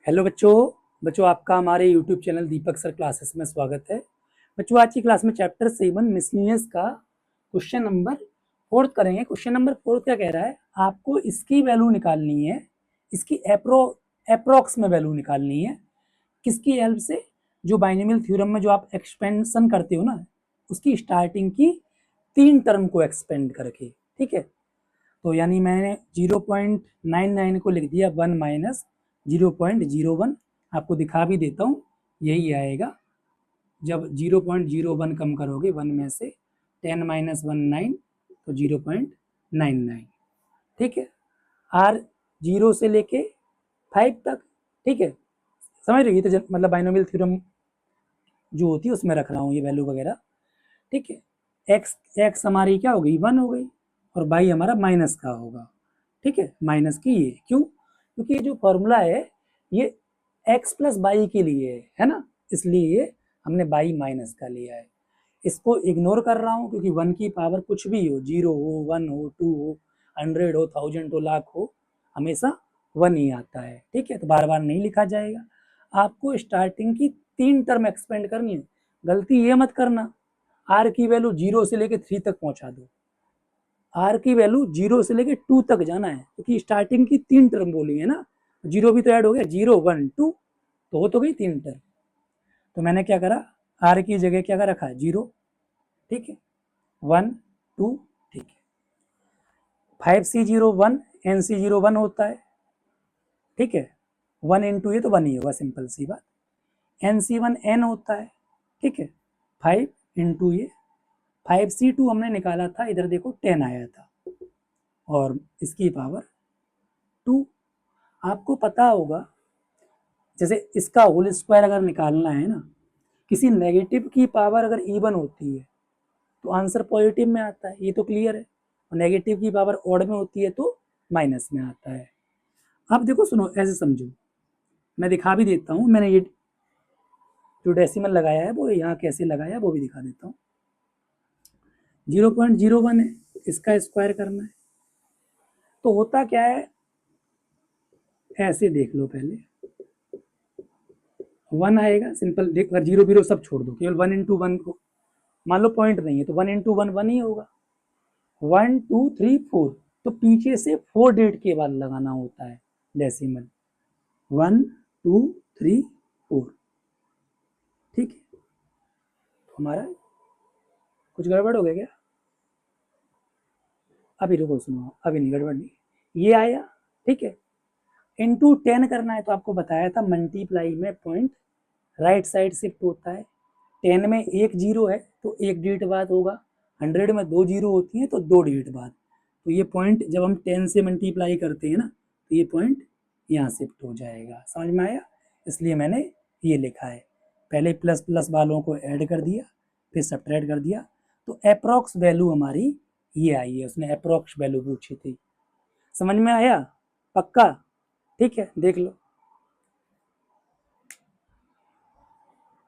Hello बच्चों। आपका हमारे यूट्यूब चैनल दीपक सर क्लासेस में स्वागत है। बच्चों, आज की क्लास में चैप्टर 7 मिसलिनियस का क्वेश्चन नंबर 4 करेंगे। क्वेश्चन नंबर 4 क्या कह रहा है, आपको इसकी वैल्यू निकालनी है, इसकी अप्रोक्स में वैल्यू निकालनी है। किसकी हेल्प से? जो बाइनोमियल थ्योरम में जो आप एक्सपेंशन करते हो ना, उसकी स्टार्टिंग की 3 टर्म को एक्सपेंड करके। ठीक है, तो यानी मैंने 0.99 को लिख दिया 1 माइनस 0.01। आपको दिखा भी देता हूँ, यही आएगा। जब 0.01 कम करोगे 1 में से, 10 माइनस 1 9, तो 0.99। ठीक है, आर 0 से लेके 5 तक। ठीक है, समझ रही है? तो मतलब बाइनोमियल थ्योरम जो होती है उसमें रख रहा हूँ ये वैल्यू वगैरह। ठीक है, एक्स हमारी क्या हो गई, 1 हो गई, और बाई हमारा माइनस का होगा। ठीक है, माइनस की ये क्यों? क्योंकि ये जो फॉर्मूला है ये एक्स प्लस बाई के लिए है ना, इसलिए हमने बाई माइनस का लिया है। इसको इग्नोर कर रहा हूँ क्योंकि 1 की पावर कुछ भी हो, 0 हो, 1 हो, 2 हो, 100 हो, 1000 हो, लाख हो, हमेशा 1 ही आता है। ठीक है, तो बार बार नहीं लिखा जाएगा। आपको स्टार्टिंग की 3 टर्म एक्सपेंड करनी है। गलती ये मत करना आर की वैल्यू 0 से लेके 3 तक पहुंचा दो। आर की वैल्यू 0 से लेके 2 तक जाना है, क्योंकि स्टार्टिंग की 3 टर्म बोली है ना, 0 भी तो ऐड हो गया, 0 1 2, तो हो तो गई 3 टर्म। तो मैंने क्या करा, आर की जगह क्या कर रखा है, 0। ठीक है, 1 2। ठीक है, 5C0 1, NC0 1 होता है। ठीक है, 1 इंटू ये तो 1 ही होगा, सिंपल सी बात। NC1 N होता है। ठीक है, 5 इंटू ये 5C2 हमने निकाला था, इधर देखो 10 आया था, और इसकी पावर 2। आपको पता होगा, जैसे इसका होल स्क्वायर अगर निकालना है ना, किसी नेगेटिव की पावर अगर इवन होती है तो आंसर पॉजिटिव में आता है, ये तो क्लियर है। और नेगेटिव की पावर ऑड में होती है तो माइनस में आता है। अब देखो, सुनो, ऐसे समझो, मैं दिखा भी देता हूँ। मैंने ये जो डेसिमल लगाया है वो यहाँ कैसे लगाया है वो भी दिखा देता हूँ। 0.01 है, इसका स्क्वायर करना है तो होता क्या है, ऐसे देख लो, पहले 1 आएगा, सिंपल देख, अगर 0 0 सब छोड़ दो, केवल 1 इंटू 1 को मान लो, पॉइंट नहीं है तो 1 इंटू 1 1 ही होगा। 1 2 3 4, तो पीछे से 4 डेट के बाद लगाना होता है डेसिमल। 1 2 3 4। ठीक है, तो हमारा कुछ गड़बड़ हो गया क्या? अभी रुको, सुनो, अभी नहीं, गड़बड़ नहीं, ये आया। ठीक है, इंटू 10 करना है, तो आपको बताया था मल्टीप्लाई में पॉइंट राइट साइड शिफ्ट होता है। 10 में एक जीरो है तो एक डिजिट बाद होगा, 100 में 2 जीरो होती हैं तो 2 डिजिट बाद। तो ये पॉइंट जब हम 10 से मल्टीप्लाई करते हैं ना, तो ये पॉइंट यहाँ शिफ्ट हो जाएगा। समझ में आया? इसलिए मैंने ये लिखा है, पहले प्लस प्लस वालों को ऐड कर दिया, फिर सब्ट्रैक्ट कर दिया, तो अप्रॉक्स वैल्यू हमारी ये आई है। उसने अप्रॉक्स वैल्यू पूछी थी। समझ में आया? पक्का? ठीक है, देख लो।